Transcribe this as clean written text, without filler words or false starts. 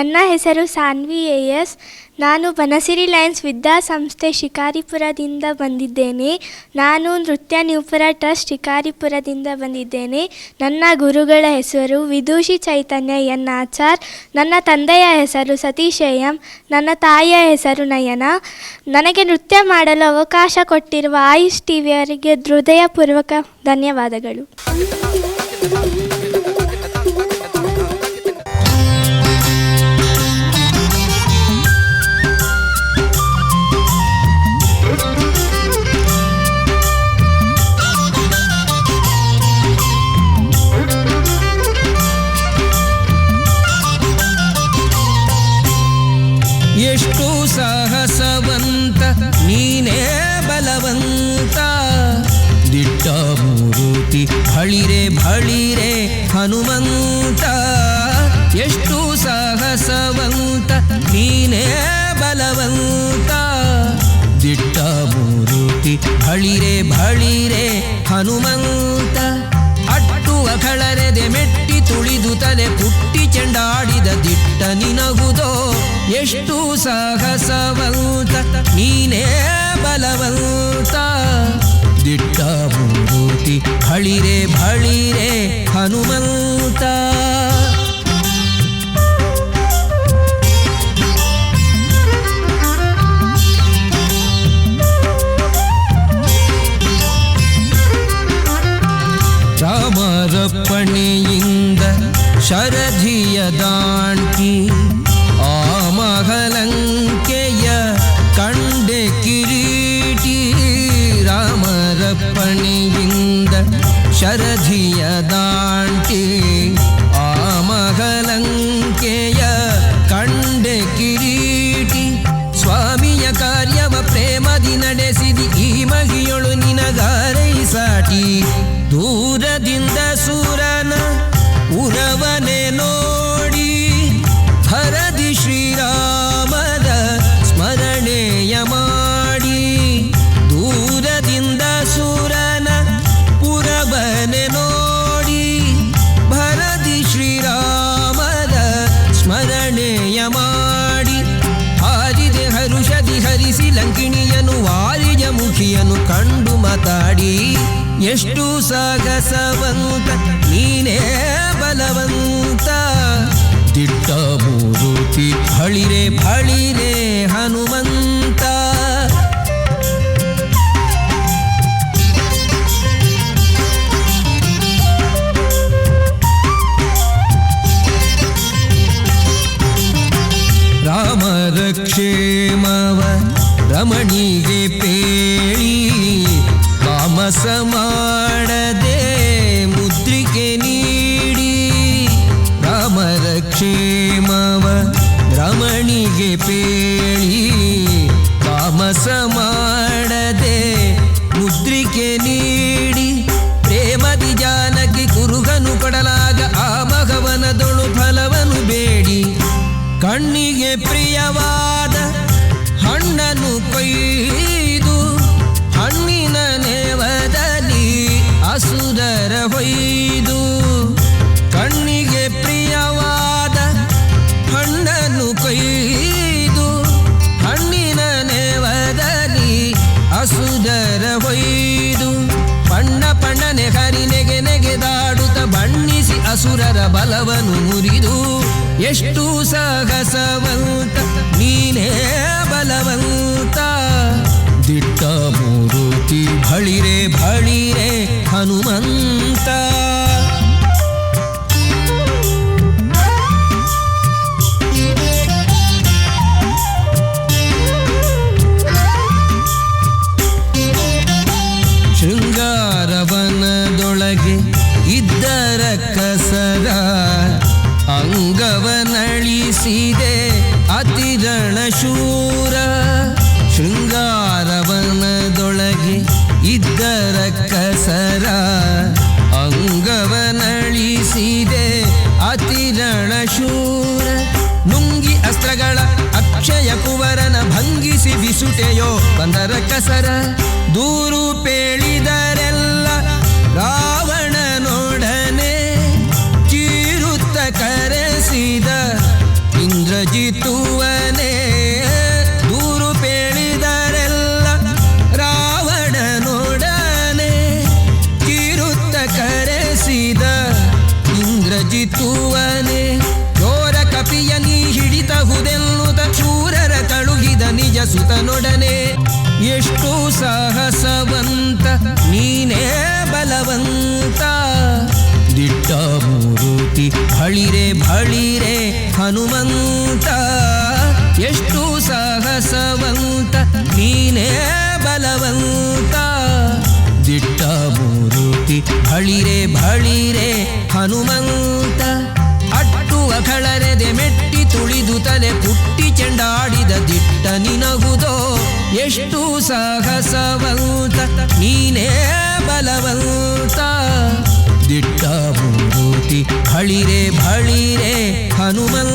ನನ್ನ ಹೆಸರು ಸಾನ್ವಿ ಎಸ್. ನಾನು ಬನಸಿರಿ ಲಯನ್ಸ್ ವಿದ್ಯಾಸಂಸ್ಥೆ ಶಿಕಾರಿಪುರದಿಂದ ಬಂದಿದ್ದೇನೆ. ನಾನು ನೃತ್ಯ ನಿಪುರ ಟ್ರಸ್ಟ್ ಶಿಕಾರಿಪುರದಿಂದ ಬಂದಿದ್ದೇನೆ. ನನ್ನ ಗುರುಗಳ ಹೆಸರು ವಿದೂಷಿ ಚೈತನ್ಯ ಎನ್ ಆಚಾರ್. ನನ್ನ ತಂದೆಯ ಹೆಸರು ಸತೀಶ್ ಎಂ. ನನ್ನ ತಾಯಿಯ ಹೆಸರು ನಯನ. ನನಗೆ ನೃತ್ಯ ಮಾಡಲು ಅವಕಾಶ ಕೊಟ್ಟಿರುವ ಆಯುಷ್ ಟಿವಿಯವರಿಗೆ ಹೃದಯಪೂರ್ವಕ ಧನ್ಯವಾದಗಳು. ಎಷ್ಟು ಸಾಹಸವಂತ ನೀನೇ ಬಲವಂತ, ದಿಟ್ಟ ಮೂರುತಿ ಭಳಿರೆ ಭಳಿರೆ ಹನುಮಂತ. ಎಷ್ಟು ಸಾಹಸವಂತ ನೀನೇ ಬಲವಂತ, ದಿಟ್ಟ ಮೂರುತಿ ಭಳಿರೆ ಭಳಿರೆ ಹನುಮಂತ. ಅಟ್ಟುವ ಕಳರೆದೆ ಮೆಟ್ಟಿ ತುಳಿದು ತಲೆ ಪುಟ್ಟಿ ಚೆಂಡಾಡಿದ ದಿಟ್ಟ ನಿನಗುದೋ. ಎಷ್ಟು ಸಾಹಸವಂತ ನೀನೇ ಬಲವಂತ, ದಿಟ್ಟ ಮೂರುತಿ ಭಳಿರೆ ಭಳಿರೆ ಹನುಮಂತ. ರಾಮರಪ್ಪಣೆಯಿಂದ ಶರಧಿಯ ದಾಂಟಿ ಆ ಮಹಲಂಕೆಯ ಕಂಡೆ ಕಿರೀಟಿ. ರಾಮರಪ್ಪಣೆಯಿಂದ ಶರಧಿಯ ದಾಂಟಿ ಆ ಮಹಲಂಕೆಯ ಕಂಡೆ ಕಿರೀಟಿ. ಸ್ವಾಮಿಯ ಕಾರ್ಯವ ಪ್ರೇಮದಿ ನಡೆಸಿದಿ ಈ ಮಗಿಯೊಳು ನಿನಗಾರೈ ಸಾಟಿ. ದೂರದಿಂದ ಸೂರನ ಉರವನೆ ನೋಡಿ ಹರದಿ ಶ್ರೀರಾಮದ ಸ್ಮರಣೆಯ ಮಾಡಿ. ದೂರದಿಂದ ಸೂರನ ಪುರವನೆ ನೋಡಿ ಭರದಿ ಶ್ರೀರಾಮದ ಸ್ಮರಣೆಯ ಮಾಡಿ. ಹಾರಿದೆ ಹರುಷದಿ ಹರಿಸಿ ಲಂಕಿಣಿಯನು ವಾಲಿಜ ಮುಖಿಯನು ಕಂಡು ಮಾತಾಡಿ. ಎಷ್ಟು ಸಾಗಸವಂತ ನೀನೇ ಬಲವಂತ, ದಿಟ್ಟ ಮೂರುತಿ ಭಳಿರೆ ಭಳಿರೆ ಹನುಮಂತ. ರಾಮರ ಕ್ಷೇಮವ ರಮಣಿಗೆ ಪೇಳಿ ತಾಮಸ ಮಾಡದೆ ಮುದ್ರಿಕೆ ನೀಡಿ. ರಾಮರ ಕ್ಷೇಮವ ರಮಣಿಗೆ ಪೇಳಿ ತಾಮಸ ಮಾಡದೆ ಮುದ್ರಿಕೆ ನೀಡಿ. ಪ್ರೇಮದಿ ಜಾನಕಿ ಕುರುಗನು ಕೊಡಲಾಗ ಆ ಮಗವನದೊಳು ಫಲವನು ಬೇಡಿ. ಕಣ್ಣಿಗೆ ಪ್ರಿಯವಾದ ಹಣ್ಣನ್ನು ಕೊಯ್ದು ಹಣ್ಣಿನ ನೇವದಲ್ಲಿ ಅಸುರರ ಹೊಯ್ದು. ಕಣ್ಣಿಗೆ ಪ್ರಿಯವಾದ ಹಣ್ಣನ್ನು ಕೊಯ್ದು ಹಣ್ಣಿನ ನೇವದಲ್ಲಿ ಅಸುರರ ಹೊಯ್ದು. ಪಣ್ಣ ಪಣ್ಣನೆ ಹರಿ ನೆಗೆ ನೆಗೆದಾಡುತ್ತ ಬಣ್ಣಿಸಿ ಅಸುರರ ಬಲವನು ಮುರಿದು. ಎಷ್ಟು ಸಾಹಸವಂತ ನೀನೇ ಬಲವಂತ, ದಿಟ್ಟ ಮೂರುತಿ ಭಳಿರೆ ಭಳಿರೆ ಹನುಮಂತ. ಶೃಂಗಾರವನದೊಳಗೆ ಇದ್ದರ ಕಸರ ಅಂಗವನಳಿಸಿದೆ ಅತಿರಣ ಶೂರ. ಶೃಂಗಾರವನದೊಳಗೆ ಇದ್ದರ ಕಸರ ಅಂಗವನಳಿಸಿದೆ ಅತಿರಣ ಶೂರ. ನುಂಗಿ ಅಸ್ತ್ರಗಳ ಅಕ್ಷಯ ಕುವರನ ಭಂಗಿಸಿ ಬಿಸುಟೆಯೋ ಬಂದರ ಕಸರ. ದೂರು ಪೇಳಿದರೆಲ್ಲ ರಾವಣನೊಡನೆ ಕೀರುತ್ತ ಕರೆಸಿದ ಇಂದ್ರ ಜಿತುವನೇ ದೂರು ಪೇಳಿದರೆಲ್ಲ ರಾವಣನೊಡನೆ ಕಿರುತ್ತ ಕರೆಸಿದ ಇಂದ್ರಜಿತುವನೇ ಚೋರ ಕಪಿಯ ನೀ ಹಿಡಿತಹುದೆನ್ನುತ್ತ ಶೂರರ ಕಳುಹಿದ ನಿಜ ಸುತನೊಡನೆ ಎಷ್ಟು ಸಾಹಸವಂತ ನೀನೇ ಬಲವಂತ ದಿಟ್ಟ ಮೂರುತಿ ಭಳಿರೆ ಭಳಿರೆ ಹನುಮಂತ ಎಷ್ಟು ಸಾಹಸವಂತ ನೀನೇ ಬಲವಂತ ದಿಟ್ಟ ಮೂರುತಿ ಭಳಿರೆ ಭಳಿರೆ ಹನುಮಂತ ಅಟ್ಟುವ ಖಳರೆದೆ ಮೆಟ್ಟಿ ತುಳಿದು ತಲೆ ಪುಟ್ಟಿ ಚೆಂಡಾಡಿದ ದಿಟ್ಟ ನಿನಗುದೋ ಎಷ್ಟು ಸಾಹಸವಂತ ನೀನೇ ಬಲವಂತ ದಿಟ್ಟ ಮೂರುತಿ ಭಳಿರೆ ಭಳಿರೆ ಹನುಮಂತ